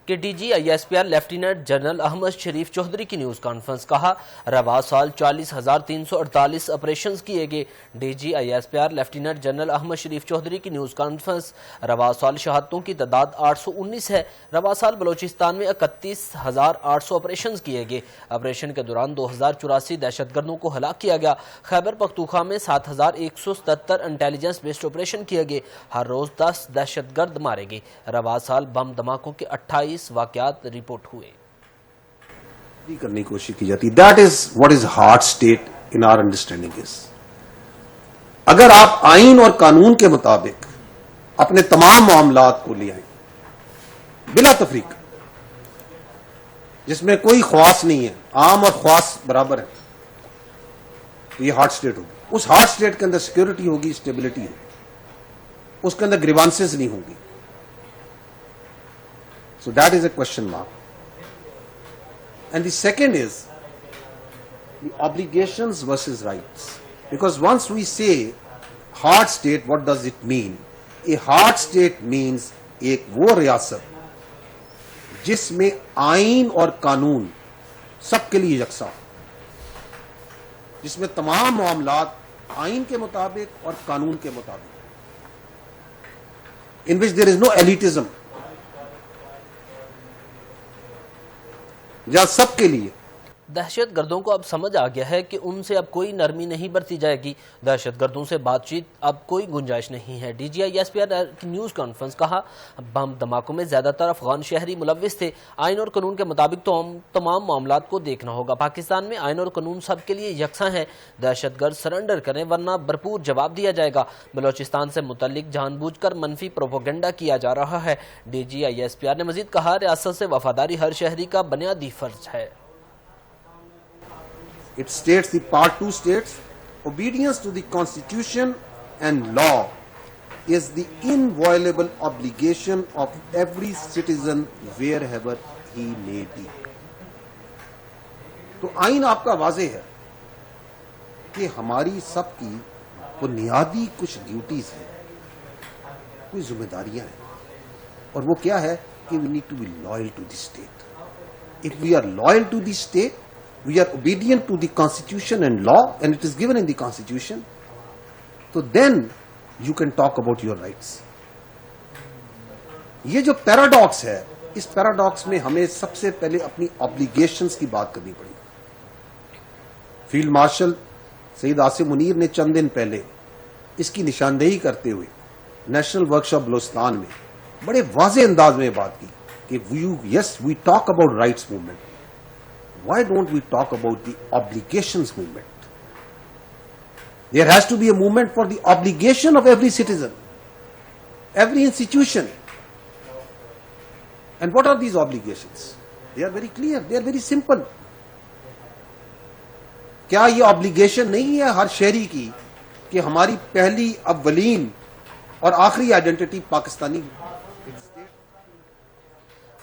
کہ D G I S P R lieutenant general Ahmed Sharif Chaudhry کی news conference. کہا رواں سال 40,348 آپریشنز کیے گئے. D G I S P R lieutenant general Ahmed Sharif Chaudhry کی نیوز کانفرنس. رواں سال شہادتوں کی تعداد 819 ہے. رواں سال بلوچستان میں 31,800 آپریشنز کیے گئے. آپریشن کے دوران 2,084 دہشت گردوں کو ہلاک کیا گیا. خیبر پختونخوا میں 7,177 انٹیلیجنس بیسڈ آپریشن کیے گئے. ہر روز 10 دہشت گرد مارے گئے. رواں سال بم دھماکوں کے 28 واقعات رپورٹ ہوئے. کرنے کی کوشش کی جاتی. That is what is heart state in our understanding is. اگر آپ آئین اور قانون کے مطابق اپنے تمام معاملات کو لے آئیں بلا تفریق، جس میں کوئی خواص نہیں ہے، عام اور خاص برابر ہے، تو یہ ہارٹ سٹیٹ ہوگی. اس ہارٹ سٹیٹ کے اندر سیکورٹی ہوگی، اسٹیبلٹی ہوگی، اس کے اندر گریوانسز نہیں ہوں گی. So that is a question mark. And the second is the obligations versus rights. Because once we say hard state, what does it mean? A hard state means ایک وہ ریاست جس میں آئین اور قانون سب کے لیے یکساں، جس میں تمام معاملات آئین کے مطابق اور قانون کے مطابق، in which there is no elitism، جہاں سب کے لیے. دہشت گردوں کو اب سمجھ آ گیا ہے کہ ان سے اب کوئی نرمی نہیں برتی جائے گی. دہشت گردوں سے بات چیت اب کوئی گنجائش نہیں ہے. D G I S P R کی نیوز کانفرنس. کہا بم دھماکوں میں زیادہ تر افغان شہری ملوث تھے. آئین اور قانون کے مطابق تو تمام معاملات کو دیکھنا ہوگا. پاکستان میں آئین اور قانون سب کے لیے یکساں ہے. دہشت گرد سرنڈر کریں ورنہ بھرپور جواب دیا جائے گا. بلوچستان سے متعلق جان بوجھ کر منفی پروپیگنڈا کیا جا رہا ہے. D G I S P R نے مزید کہا ریاست سے وفاداری ہر شہری کا بنیادی فرض ہے. It states, the part 2 states, obedience to the constitution and law is the inviolable obligation of every citizen wherever he may be. تو آئین آپ کا واضح ہے کہ ہماری سب کی بنیادی کچھ ڈیوٹیز ہیں، کوئی ذمہ داریاں ہیں، اور وہ کیا ہے کہ we need to be loyal to the state. If we are loyal to the state, we are obedient to the constitution and law, and it is given in the constitution, so then you can talk about your rights. یہ جو paradox ہے، اس paradox میں ہمیں سب سے پہلے اپنی obligations کی بات کرنی پڑی. فیلڈ مارشل سید آصف منیر نے چند دن پہلے اس کی نشاندہی کرتے ہوئے نیشنل ورکشاپ بلوچستان میں بڑے واضح انداز میں بات کی کہ yes, we talk about rights movement. Why don't we talk about the obligations movement? There has to be a movement for the obligation of every citizen, every institution. And what are these obligations? They are very clear, they are very simple. کیا یہ obligation نہیں ہے ہر شہری کی کہ ہماری پہلی، اولین اور آخری آئیڈینٹی پاکستانی؟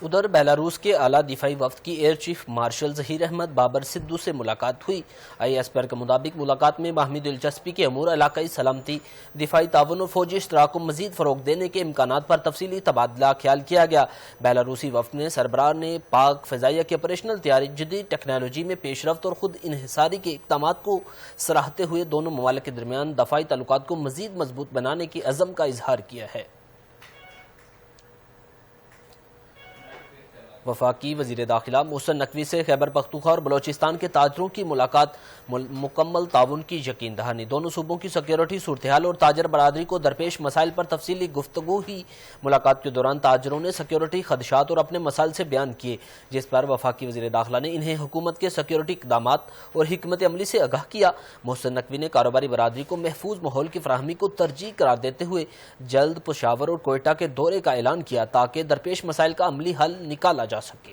ادھر بیلاروس کے اعلیٰ دفاعی وفد کی air chief marshal Zaheer Ahmed Babar Sidhu سے ملاقات ہوئی. آئی ایس پی آر کے مطابق ملاقات میں باہمی دلچسپی کے امور، علاقائی سلامتی، دفاعی تعاون اور فوجی اشتراک کو مزید فروغ دینے کے امکانات پر تفصیلی تبادلہ خیال کیا گیا. بیلاروسی وفد نے سربراہ نے پاک فضائیہ کی آپریشنل تیاری، جدید ٹیکنالوجی میں پیش رفت اور خود انحصاری کے اقدامات کو سراہتے ہوئے دونوں ممالک کے درمیان دفاعی تعلقات کو مزید مضبوط بنانے کی عزم کا اظہار کیا ہے. وفاقی وزیر داخلہ محسن نقوی سے خیبر پختونخوا اور بلوچستان کے تاجروں کی ملاقات. مکمل تعاون کی یقین دہانی. دونوں صوبوں کی سیکیورٹی صورتحال اور تاجر برادری کو درپیش مسائل پر تفصیلی گفتگو ہوئی. ملاقات کے دوران تاجروں نے سیکیورٹی خدشات اور اپنے مسائل سے بیان کیے، جس پر وفاقی وزیر داخلہ نے انہیں حکومت کے سیکیورٹی اقدامات اور حکمت عملی سے آگاہ کیا. محسن نقوی نے کاروباری برادری کو محفوظ ماحول کی فراہمی کو ترجیح قرار دیتے ہوئے جلد پشاور اور کوئٹہ کے دورے کا اعلان کیا تاکہ درپیش مسائل کا عملی حل نکالا جا سکے.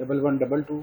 1122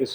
AC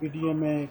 PDM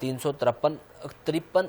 353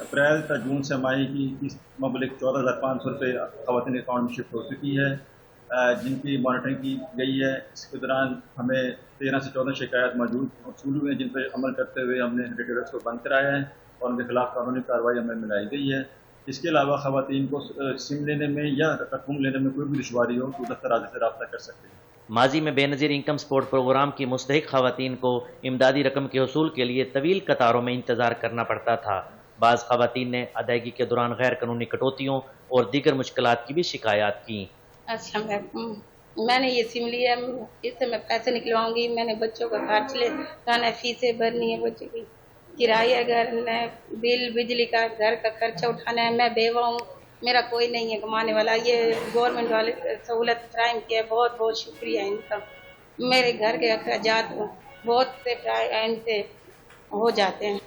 اپریل تا جون سے ماہی کی مبلغ 14,500 روپے خواتین اکاؤنٹ میں شفٹ ہو چکی ہے، جن کی مانیٹرنگ کی گئی ہے۔ اس کے دوران ہمیں 13 سے 14 شکایات موصول ہوئے ہیں، جن پر عمل کرتے ہوئے ہم نے ریٹیلرز کو بند کرایا ہے اور ان کے خلاف قانونی کارروائی ہمیں ملائی گئی ہے۔ اس کے علاوہ خواتین کو سم لینے میں یا رقم لینے میں کوئی بھی دشواری ہو تو دفتر حاضر سے رابطہ کر سکتے ہیں۔ ماضی میں بے نظیر انکم سپورٹ پروگرام کی مستحق خواتین کو امدادی رقم کے حصول کے لیے طویل قطاروں میں انتظار کرنا پڑتا تھا۔ بعض خواتین نے ادائیگی کے دوران غیر قانونی کٹوتیوں اور دیگر مشکلات کی بھی شکایات کی۔ السلام علیکم، میں نے یہ سم لیا، اس سے میں پیسے نکلواؤں گی، میں نے بچوں کا خرچ لانا، فیسیں بھرنی ہے، بچوں کی کرایہ گھر، بل بجلی کا، گھر کا خرچہ اٹھانا ہے۔ میں بیوہ ہوں، میرا کوئی نہیں ہے کمانے والا۔ یہ گورنمنٹ والے سہولت فراہم کیا، بہت بہت شکریہ ان کا۔ میرے گھر کے اخراجات بہت سے ان سے ہو جاتے ہیں۔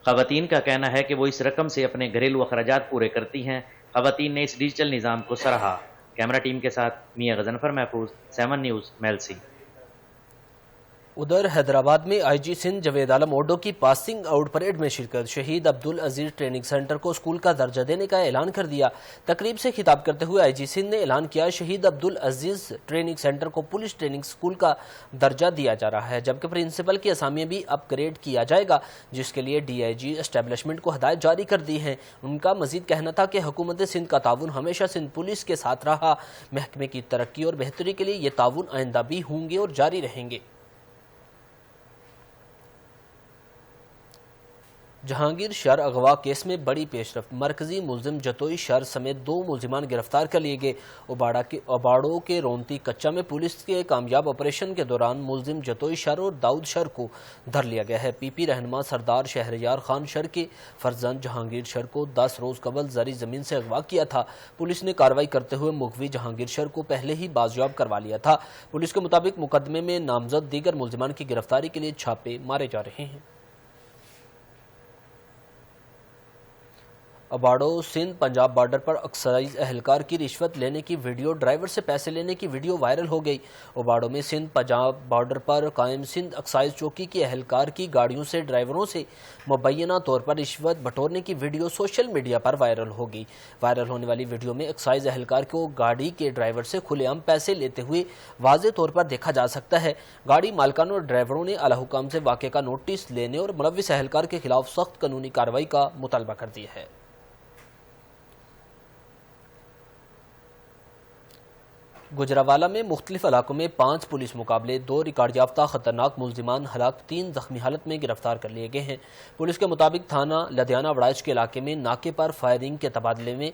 خواتین کا کہنا ہے کہ وہ اس رقم سے اپنے گھریلو اخراجات پورے کرتی ہیں۔ خواتین نے اس ڈیجیٹل نظام کو سراہا۔ کیمرہ ٹیم کے ساتھ میاں غضنفر محفوظ، 7 نیوز، میلسی۔ ادھر حیدرآباد میں آئی جی سندھ جاوید عالم اوڈو کی پاسنگ آؤٹ پریڈ میں شرکت۔ شہید عبدالعزیز ٹریننگ سینٹر کو اسکول کا درجہ دینے کا اعلان کر دیا۔ تقریب سے خطاب کرتے ہوئے آئی جی سندھ نے اعلان کیا شہید عبدالعزیز ٹریننگ سینٹر کو پولیس ٹریننگ اسکول کا درجہ دیا جا رہا ہے، جبکہ پرنسپل کی اسامیاں بھی اپ گریڈ کیا جائے گا، جس کے لیے ڈی آئی جی اسٹیبلشمنٹ کو ہدایت جاری کر دی ہیں۔ ان کا مزید کہنا تھا کہ حکومت سندھ کا تعاون ہمیشہ سندھ پولیس کے ساتھ رہا۔ محکمے کی ترقی اور بہتری کے لیے یہ تعاون آئندہ بھی ہوں گے اور جاری رہیں گے۔ جہانگیر شہر اغوا کیس میں بڑی پیش رفت، مرکزی ملزم جتوئی شہر سمیت 2 ملزمان گرفتار کر لیے گئے۔ اباڑوں کے رونتی کچا میں پولیس کے کامیاب آپریشن کے دوران ملزم جتوئی شہر اور داؤد شہر کو دھر لیا گیا ہے۔ پی پی رہنما سردار شہریار خان شہر کے فرزند جہانگیر شہر کو 10 روز قبل زرعی زمین سے اغوا کیا تھا۔ پولیس نے کارروائی کرتے ہوئے مغوی جہانگیر شہر کو پہلے ہی بازیاب کروا لیا تھا۔ پولیس کے مطابق مقدمے میں نامزد دیگر ملزمان کی گرفتاری کے لیے چھاپے مارے جا رہے ہیں۔ اباڑو سندھ پنجاب بارڈر پر ایکسائز اہلکار کی رشوت لینے کی ویڈیو، ڈرائیور سے پیسے لینے کی ویڈیو وائرل ہو گئی۔ اباڑو میں سندھ پنجاب بارڈر پر قائم سندھ ایکسائز چوکی کی اہلکار کی گاڑیوں سے ڈرائیوروں سے مبینہ طور پر رشوت بٹورنے کی ویڈیو سوشل میڈیا پر وائرل ہو گئی۔ وائرل ہونے والی ویڈیو میں ایکسائز اہلکار کو گاڑی کے ڈرائیور سے کھلے عام پیسے لیتے ہوئے واضح طور پر دیکھا جا سکتا ہے۔ گاڑی مالکان اور ڈرائیوروں نے اعلی حکام سے واقعے کا نوٹس لینے اور ملوث اہلکار کے خلاف سخت قانونی کارروائی کا مطالبہ کر دیا ہے۔ گجرانوالہ میں مختلف علاقوں میں 5 پولیس مقابلے، 2 ریکارڈ یافتہ خطرناک ملزمان ہلاک، 3 زخمی حالت میں گرفتار کر لیے گئے ہیں۔ پولیس کے مطابق تھانہ لدھیانہ وڑائچ کے علاقے میں ناکے پر فائرنگ کے تبادلے میں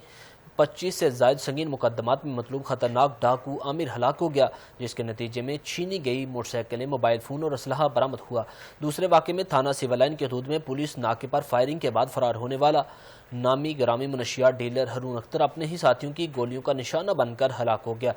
25 سے زائد سنگین مقدمات میں مطلوب خطرناک ڈاکو عامر ہلاک ہو گیا، جس کے نتیجے میں چھینی گئی موٹر سائیکلیں، موبائل فون اور اسلحہ برآمد ہوا۔ دوسرے واقعے میں تھانہ سول لائن کی حدود میں پولیس ناکے پر فائرنگ کے بعد فرار ہونے والا نامی گرامی منشیات ڈیلر ہارون اختر اپنے ہی ساتھیوں کی گولیوں کا نشانہ بن کر ہلاک ہو گیا،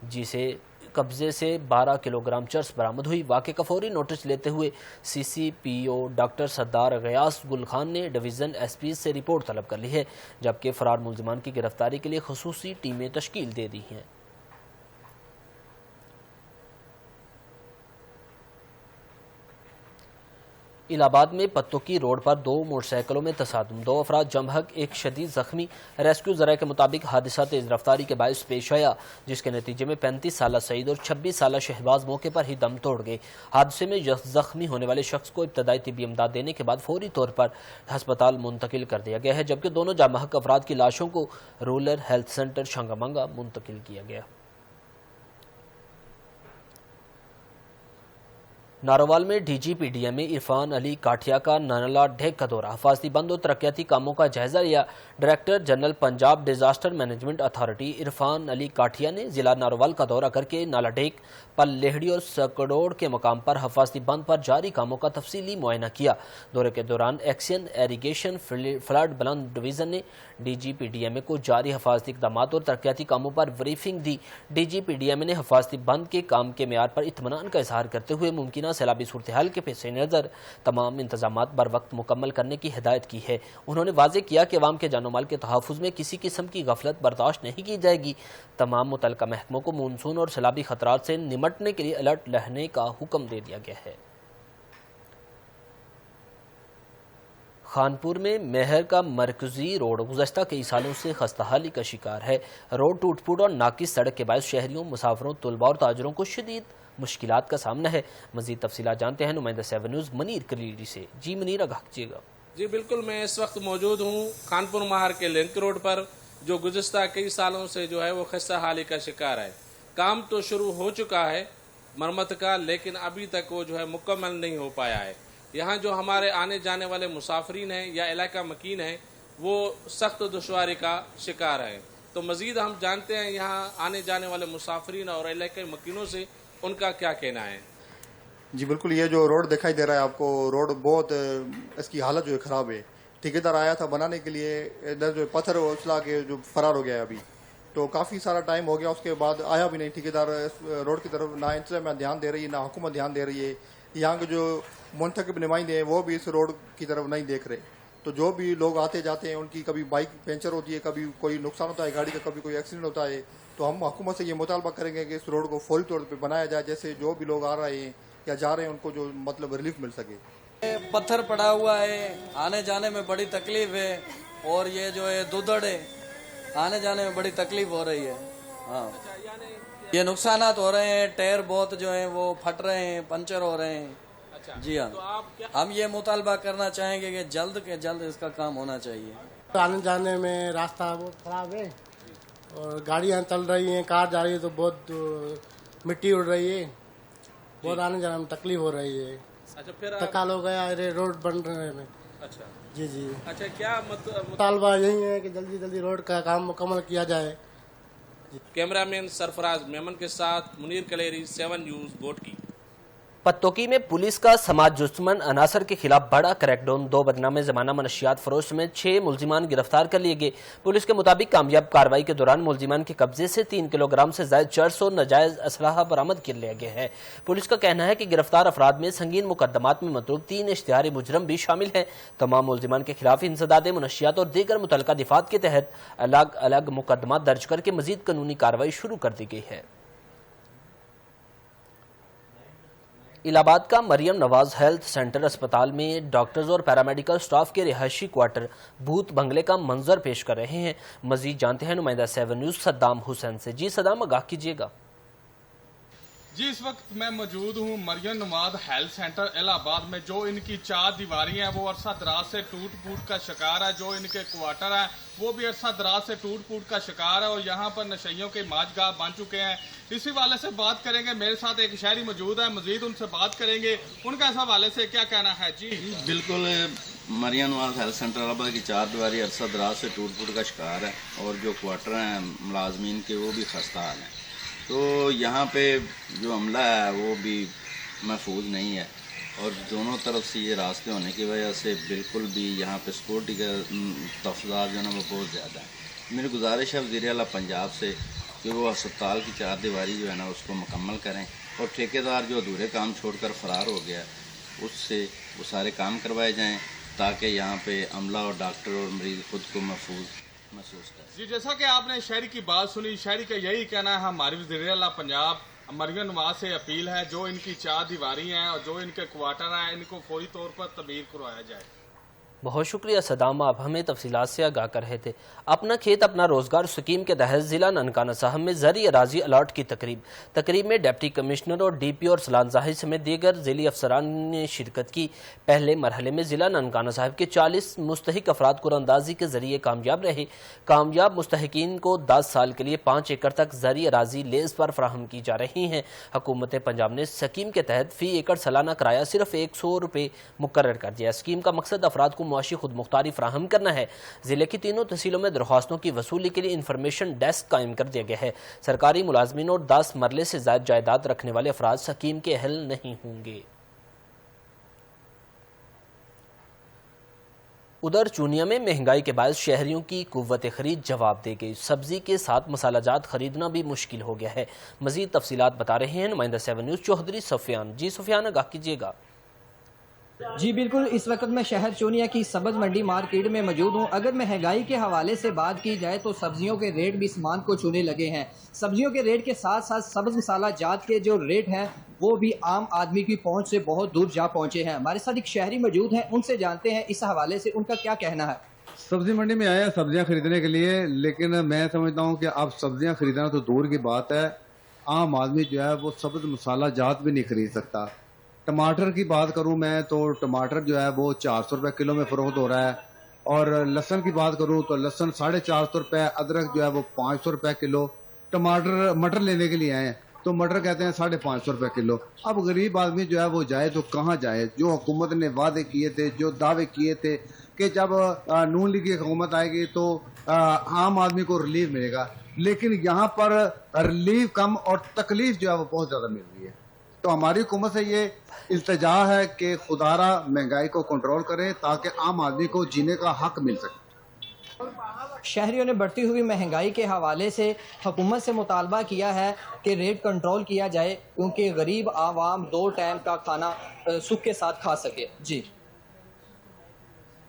جسے قبضے سے 12 کلو گرام چرس برآمد ہوئی۔ واقعے کا فوری نوٹس لیتے ہوئے سی سی پی او ڈاکٹر سردار غیاث گل خان نے ڈویژن ایس پی سے رپورٹ طلب کر لی ہے، جبکہ فرار ملزمان کی گرفتاری کے لیے خصوصی ٹیمیں تشکیل دے دی ہیں۔ الہ آباد میں پتوکی روڈ پر 2 موٹر سائیکلوں میں تصادم، 2 افراد جم بحق، 1 شدید زخمی۔ ریسکیو ذرائع کے مطابق حادثہ تیز رفتاری کے باعث پیش آیا، جس کے نتیجے میں 35 سالہ سعید اور 26 سالہ شہباز موقع پر ہی دم توڑ گئے۔ حادثے میں زخمی ہونے والے شخص کو ابتدائی طبی امداد دینے کے بعد فوری طور پر ہسپتال منتقل کر دیا گیا ہے، جبکہ دونوں جم بحق افراد کی لاشوں کو رورل ہیلتھ سینٹر شنگامنگا منتقل کیا گیا۔ ناروال میں D G P D M Irfan Ali Kathia کا نانالا ڈھیک کا دورہ، حفاظتی بند اور ترقیاتی کاموں کا جائزہ لیا۔ Director general Punjab disaster management authority Irfan Ali Kathia نے ضلع ناروال کا دورہ کر کے نالا ڈھیک، پل لیہڑی اور سکڑوڑ کے مقام پر حفاظتی بند پر جاری کاموں کا تفصیلی معائنہ کیا۔ دورے کے دوران ایکشن ایریگیشن فلڈ بلند ڈویژن نے D G P D M کو جاری حفاظتی اقدامات اور ترقیاتی کاموں پر بریفنگ دی۔ D G P D M نے حفاظتی بند کے کام کے معیار پر اطمینان کا اظہار کرتے ہوئے ممکنہ سیلابی صورتحال کے پیش نظر تمام انتظامات بر وقت مکمل کرنے کی ہدایت کی ہے۔ انہوں نے واضح کیا کہ عوام کے جان و مال کے تحفظ میں کسی قسم کی غفلت برداشت نہیں کی جائے گی۔ تمام متعلقہ محکموں کو مونسون اور سیلابی خطرات سے نمٹنے کے لیے الرٹ رہنے کا حکم دے دیا گیا ہے۔ خانپور میں مہر کا مرکزی روڈ گزشتہ کئی سالوں سے خستہ حالی کا شکار ہے۔ روڈ ٹوٹ پھوٹ اور ناقص سڑک کے باعث شہریوں، مسافروں، طلباء اور تاجروں کو شدید مشکلات کا سامنا ہے۔ مزید تفصیلات جانتے ہیں نمائندہ 7 نیوز منیر کلیری سے۔ جی منیر، آگاہ کیجیے گا۔ جی بالکل، میں اس وقت موجود ہوں خانپور مہر کے لنک روڈ پر، جو گزشتہ کئی سالوں سے جو ہے وہ خستہ حالی کا شکار ہے۔ کام تو شروع ہو چکا ہے مرمت کا، لیکن ابھی تک وہ جو ہے مکمل نہیں ہو پایا ہے۔ یہاں جو ہمارے آنے جانے والے مسافرین ہیں یا علاقہ مکین ہیں، وہ سخت دشواری کا شکار ہیں۔ تو مزید ہم جانتے ہیں یہاں آنے جانے والے مسافرین اور علاقہ مکینوں سے ان کا کیا کہنا ہے۔ جی بالکل، یہ جو روڈ دکھائی دے رہا ہے آپ کو، روڈ بہت اس کی حالت جو ہے خراب ہے۔ ٹھیکیدار آیا تھا بنانے کے لیے، ادھر جو پتھر اچھلا کے جو فرار ہو گیا ہے ابھی، تو کافی سارا ٹائم ہو گیا، اس کے بعد آیا بھی نہیں ٹھیکیدار اس روڈ کی طرف۔ نہ انتظامیہ دھیان دے رہی ہے، نہ حکومت دھیان دے رہی ہے۔ یہاں کے جو منتخب نمائندے ہیں وہ بھی اس روڈ کی طرف نہیں دیکھ رہے۔ تو جو بھی لوگ آتے جاتے ہیں، ان کی کبھی بائک پنچر ہوتی ہے، کبھی کوئی نقصان ہوتا ہے گاڑی کا، کبھی کوئی ایکسیڈنٹ ہوتا ہے۔ تو ہم حکومت سے یہ مطالبہ کریں گے کہ اس روڈ کو فوری طور پہ بنایا جائے، جیسے جو بھی لوگ آ رہے ہیں یا جا رہے ہیں ان کو جو مطلب ریلیف مل سکے۔ پتھر پڑا ہوا ہے، آنے جانے میں بڑی تکلیف ہے، اور یہ جو ہے دودڑ ہے، آنے جانے میں بڑی تکلیف ہو رہی ہے۔ ہاں، یہ نقصانات ہو رہے ہیں، ٹائر بہت جو ہیں وہ پھٹ رہے ہیں، پنچر ہو رہے ہیں۔ جی ہاں، ہم یہ مطالبہ کرنا چاہیں گے کہ جلد کے جلد اس کا کام ہونا چاہیے۔ آنے جانے میں راستہ بہت خراب ہے، اور گاڑیاں چل رہی ہیں، کار جا رہی ہے تو بہت مٹی اڑ رہی ہے، بہت آنے جانے میں تکلیف ہو رہی ہے۔ تکال ہو گیا روڈ بن رہے میں۔ اچھا جی جی، اچھا، کیا مطالبہ یہی ہے کہ جلدی جلدی روڈ کا کام مکمل کیا جائے۔ کیمرہ مین سرفراز میمن کے ساتھ منیر کلیری، 7 نیوز گوٹکی۔ پتوکی میں پولیس کا سماج دشمن عناصر کے خلاف بڑا کریک ڈاؤن، 2 بدنام زمانہ منشیات فروش سمیت 6 ملزمان گرفتار کر لیے گئے۔ پولیس کے مطابق کامیاب کارروائی کے دوران ملزمان کے قبضے سے 3 کلو گرام سے زائد چرس اور ناجائز اسلحہ برآمد کر لیا گیا ہے۔ پولیس کا کہنا ہے کہ گرفتار افراد میں سنگین مقدمات میں مطلوب 3 اشتہاری مجرم بھی شامل ہیں۔ تمام ملزمان کے خلاف انسداد منشیات اور دیگر متعلقہ دفعات کے تحت الگ الگ مقدمات درج کر کے مزید قانونی کارروائی شروع کر دی گئی ہے۔ الہ آباد کا مریم نواز ہیلتھ سینٹر اسپتال میں ڈاکٹرز اور پیرامیڈیکل سٹاف کے رہائشی کوارٹر بھوت بنگلے کا منظر پیش کر رہے ہیں۔ مزید جانتے ہیں نمائندہ 7 نیوز صدام حسین سے۔ جی صدام، آگاہ کیجیے گا۔ جی، اس وقت میں موجود ہوں مریم نواز ہیلتھ سینٹر الہ آباد میں، جو ان کی 4 دیواری ہیں وہ عرصہ دراز سے ٹوٹ پھوٹ کا شکار ہے۔ جو ان کے کوارٹر ہیں وہ بھی عرصہ دراز سے ٹوٹ پھوٹ کا شکار ہے، اور یہاں پر نشیوں کے ماج گاہ بن چکے ہیں۔ اسی حوالے سے بات کریں گے، میرے ساتھ ایک شہری موجود ہے، مزید ان سے بات کریں گے، ان کا اس حوالے سے کیا کہنا ہے۔ جی بالکل، مریم نواز ہیلتھ سینٹر الہ آباد کی 4 دیواری عرصہ دراز سے ٹوٹ پھوٹ کا شکار ہے، اور جو کوارٹر ہیں ملازمین کے وہ بھی خستہ حال ہیں۔ تو یہاں پہ جو عملہ ہے وہ بھی محفوظ نہیں ہے، اور دونوں طرف سے یہ راستے ہونے کی وجہ سے بالکل بھی یہاں پہ سیکورٹی کا تحفظات جو ہے نا وہ بہت زیادہ ہے۔ میری گزارش ہے وزیر اعلیٰ پنجاب سے کہ وہ اسپتال کی 4 دیواری جو ہے نا اس کو مکمل کریں، اور ٹھیکیدار جو ادھورے کام چھوڑ کر فرار ہو گیا اس سے وہ سارے کام کروائے جائیں، تاکہ یہاں پہ عملہ اور ڈاکٹر اور مریض خود کو محفوظ محسوس کریں۔ جی، جیسا کہ آپ نے شہری کی بات سنی، شہری کا یہی کہنا ہے، ہماری وزیر اعلیٰ پنجاب مریم نواز سے اپیل ہے، جو ان کی 4 دیواری ہیں اور جو ان کے کوارٹر ہیں، ان کو فوری طور پر تعمیر کروایا جائے۔ بہت شکریہ صدام، آپ ہمیں تفصیلات سے آگاہ کر رہے تھے۔ اپنا کھیت اپنا روزگار اسکیم کے تحت ضلع ننکانہ صاحب میں زرعی اراضی الاٹ کی تقریب میں ڈپٹی کمشنر اور ڈی پی اور سلان زاہد سمیت دیگر ذیلی افسران نے شرکت کی۔ پہلے مرحلے میں ضلع ننکانہ صاحب کے 40 مستحق افراد قرعہ اندازی کے ذریعے کامیاب رہے۔ کامیاب مستحقین کو 10 سال کے لیے 5 ایکڑ تک زرعی اراضی لیز پر فراہم کی جا رہی ہیں۔ حکومت پنجاب نے اسکیم کے تحت فی ایکڑ سالانہ کرایہ صرف 100 روپے مقرر کر دیا۔ اسکیم کا مقصد افراد کو معاشی خود مختاری فراہم کرنا ہے۔ ضلع کی تینوں تحصیلوں میں درخواستوں کی وصولی کے لیے انفارمیشن ڈیسک قائم کر دیا گیا ہے۔ سرکاری ملازمین اور 10 مرلے سے زائد جائیداد رکھنے والے افراد اسکیم کے اہل نہیں ہوں گے۔ ادھر چونیا میں مہنگائی کے باعث شہریوں کی قوت خرید جواب دے گئی۔ سبزی کے ساتھ مسالہ جات خریدنا بھی مشکل ہو گیا ہے۔ مزید تفصیلات بتا رہے ہیں نمائندہ 7 نیوز چوہدری سفیان۔ جی سفیان، آگاہ کیجیے گا۔ جی بالکل، اس وقت میں شہر چونیا کی سبز منڈی مارکیٹ میں موجود ہوں۔ اگر مہنگائی کے حوالے سے بات کی جائے تو سبزیوں کے ریٹ بھی اسمان کو چھونے لگے ہیں۔ سبزیوں کے ریٹ کے ساتھ ساتھ سبز مسالہ جات کے جو ریٹ ہیں وہ بھی عام آدمی کی پہنچ سے بہت دور جا پہنچے ہیں۔ ہمارے ساتھ ایک شہری موجود ہیں، ان سے جانتے ہیں اس حوالے سے ان کا کیا کہنا ہے۔ سبزی منڈی میں آئے ہیں سبزیاں خریدنے کے لیے، لیکن میں سمجھتا ہوں کہ اب سبزیاں خریدنا تو دور کی بات ہے، عام آدمی جو ہے وہ سبز مسالہ جات بھی نہیں خرید سکتا۔ ٹماٹر کی بات کروں میں تو ٹماٹر جو ہے وہ 400 روپے کلو میں فروخت ہو رہا ہے، اور لہسن کی بات کروں تو لہسن 450 روپے، ادرک جو ہے وہ 500 روپے کلو۔ مٹر لینے کے لیے آئے ہیں تو مٹر کہتے ہیں 550 روپے کلو۔ اب غریب آدمی جو ہے وہ جائے تو کہاں جائے؟ جو حکومت نے وعدے کیے تھے، جو دعوے کیے تھے کہ جب نون لیگ کی حکومت آئے گی تو عام آدمی کو ریلیف ملے گا، لیکن یہاں پر ریلیف کم اور تکلیف جو ہے وہ بہت زیادہ مل رہی ہے۔ تو ہماری حکومت سے یہ التجا ہے کہ خدارا مہنگائی کو کنٹرول کریں تاکہ عام آدمی کو جینے کا حق مل سکے۔ شہریوں نے بڑھتی ہوئی مہنگائی کے حوالے سے حکومت سے مطالبہ کیا ہے کہ ریٹ کنٹرول کیا جائے، کیونکہ غریب عوام 2 ٹائم کا کھانا سکھ کے ساتھ کھا سکے۔ جی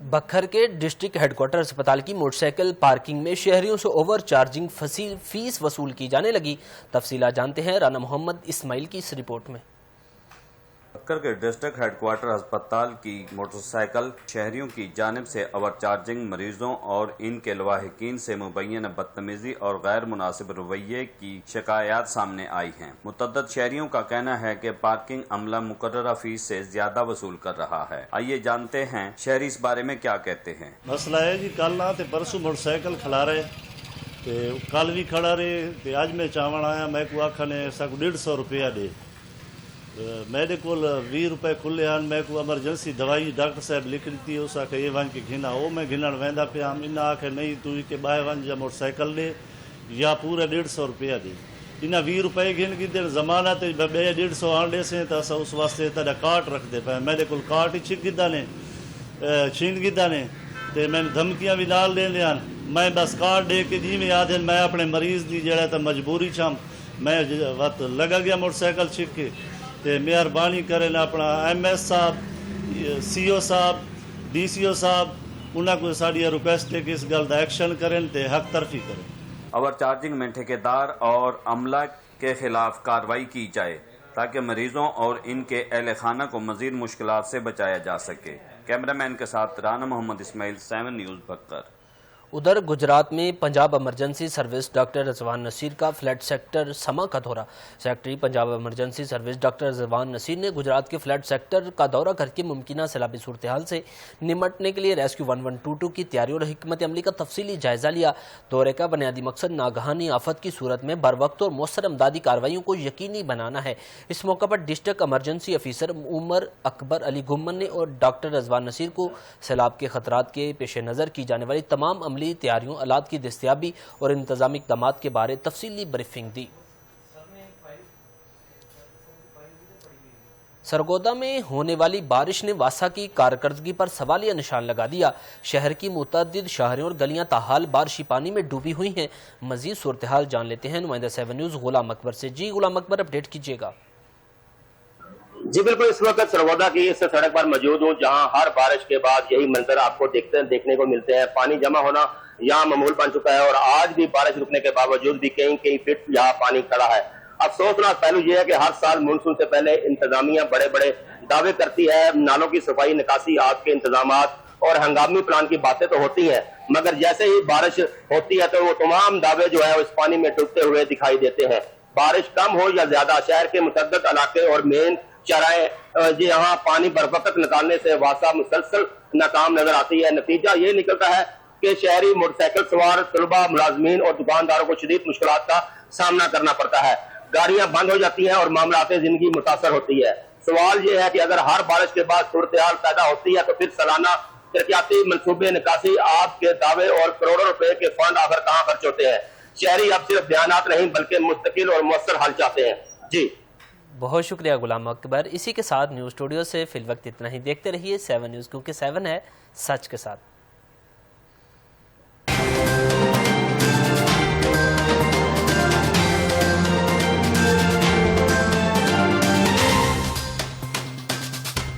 بکھر کے ڈسٹرکٹ ہیڈ کوارٹر اسپتال کی موٹر سائیکل پارکنگ میں شہریوں سے اوور چارجنگ فیس وصول کی جانے لگی۔ تفصیلات جانتے ہیں رانا محمد اسماعیل کی اس رپورٹ میں۔ بکھر کے ڈسٹرکٹ ہیڈ کوارٹر اسپتال کی موٹر سائیکل شہریوں کی جانب سے اوور چارجنگ، مریضوں اور ان کے لواحقین سے مبینہ بدتمیزی اور غیر مناسب رویے کی شکایات سامنے آئی ہیں۔ متعدد شہریوں کا کہنا ہے کہ پارکنگ عملہ مقررہ فیس سے زیادہ وصول کر رہا ہے۔ آئیے جانتے ہیں شہری اس بارے میں کیا کہتے ہیں۔ مسئلہ ہے جی کل نہ تے پرسوں موٹر سائیکل کھلا رہے تے کل بھی کھڑا رہے تے اج میں چاون آیا، میں کو آکھنے ساکو 150 روپیہ دے، میرے کو 20 روپے کھلے ہیں، میں کو ایمرجنسی دوائی ڈاکٹر صاحب لکھ دیتی، اس آ کے یہ ون کے گھنا، وہ میں گھنن ویندا پیا، انہیں آ کے نہیں تو کہ باہر ون جا موٹر سائیکل دے یا پورا 150 روپیہ دے، انہیں 20 روپے گھن کی دیر زمانہ تے بے 150 آن دے سے تا اس واسطے تا کارٹ رکھ دے پہ، میرے کو کارٹ ہی چھین گدا نے تے میں دھمکیاں بھی نال دے دیاں، میں بس کارٹ دے کے جی میں آدھے میں اپنے مریض دی جڑا تا مجبوری چھام، میں وقت لگا گیا موٹر سائیکل چھک کے تے مہربانی کریں اپنا ایم ایس صاحب، سی او صاحب، ڈی سی او صاحب انہاں کو ساری ریکویسٹ ہے کہ اس گل دا ایکشن کریں تے حق ترفی کریں۔ اوور چارجنگ میں ٹھیکیدار اور عملہ کے خلاف کارروائی کی جائے تاکہ مریضوں اور ان کے اہل خانہ کو مزید مشکلات سے بچایا جا سکے۔ کیمرہ مین کے ساتھ رانا محمد اسماعیل، 7 نیوز بکر۔ ادھر گجرات میں Punjab emergency service doctor Rizwan Naseer کا فلڈ سیکٹر سما کا دورہ۔ Secretary Punjab emergency service doctor Rizwan Naseer نے گجرات کے فلڈ سیکٹر کا دورہ کر کے ممکنہ سیلابی صورتحال سے نمٹنے کے لیے ریسکیو 1122 کی تیاری اور حکمت عملی کا تفصیلی جائزہ لیا۔ دورے کا بنیادی مقصد ناگہانی آفت کی صورت میں بروقت اور مؤثر امدادی کارروائیوں کو یقینی بنانا ہے۔ اس موقع پر ڈسٹرکٹ ایمرجنسی افیسر عمر اکبر علی گھمن نے اور ڈاکٹر رضوان نصیر کو سیلاب کے خطرات کے پیش نظر کی جانے والی تمام عملی تیاریوں، آلات کی دستیابی اور انتظامی اقدامات کے بارے تفصیلی بریفنگ دی۔ سرگودا میں ہونے والی بارش نے واسا کی کارکردگی پر سوالیہ نشان لگا دیا۔ شہر کی متعدد شاہراہیں اور گلیاں تاحال بارشی پانی میں ڈوبی ہوئی ہیں۔ مزید صورتحال جان لیتے ہیں نمائندہ 7 نیوز غلام اکبر سے۔ جی غلام اکبر، اپڈیٹ کیجیے گا۔ جی بالکل، اس وقت سرگودا کی اس سڑک پر موجود ہوں جہاں ہر بارش کے بعد یہی منظر آپ کو دیکھنے کو ملتے ہیں۔ پانی جمع ہونا یہاں معمول بن چکا ہے اور آج بھی بارش رکنے کے باوجود بھی کئی فٹ یہاں پانی کھڑا ہے۔ افسوسناک پہلو یہ ہے کہ ہر سال مونسون سے پہلے انتظامیہ بڑے بڑے دعوے کرتی ہے، نالوں کی صفائی، نکاسی، آگ کے انتظامات اور ہنگامی پلان کی باتیں تو ہوتی ہیں، مگر جیسے ہی بارش ہوتی ہے تو وہ تمام دعوے جو ہے اس پانی میں ڈوبتے ہوئے دکھائی دیتے ہیں۔ بارش کم ہو یا زیادہ، شہر کے متعدد علاقے اور مین چرائیں یہاں پانی بر وقت نکالنے سے واسا مسلسل ناکام نظر آتی ہے۔ نتیجہ یہ نکلتا ہے کہ شہری موٹر سائیکل سوار، طلباء، ملازمین اور دکانداروں کو شدید مشکلات کا سامنا کرنا پڑتا ہے۔ گاڑیاں بند ہو جاتی ہیں اور معاملات زندگی متاثر ہوتی ہے۔ سوال یہ ہے کہ اگر ہر بارش کے بعد صورتحال پیدا ہوتی ہے تو پھر سالانہ ترقیاتی منصوبے، نکاسی، آب کے دعوے اور کروڑوں روپے کے فنڈ آخر کہاں خرچ ہوتے ہیں؟ شہری اب صرف بیانات نہیں بلکہ مستقل اور مؤثر حل چاہتے ہیں۔ جی بہت شکریہ غلام اکبر۔ اسی کے ساتھ نیوز اسٹوڈیو سے فی الوقت اتنا ہی۔ دیکھتے رہیے 7 نیوز، کیونکہ 7 ہے سچ کے ساتھ۔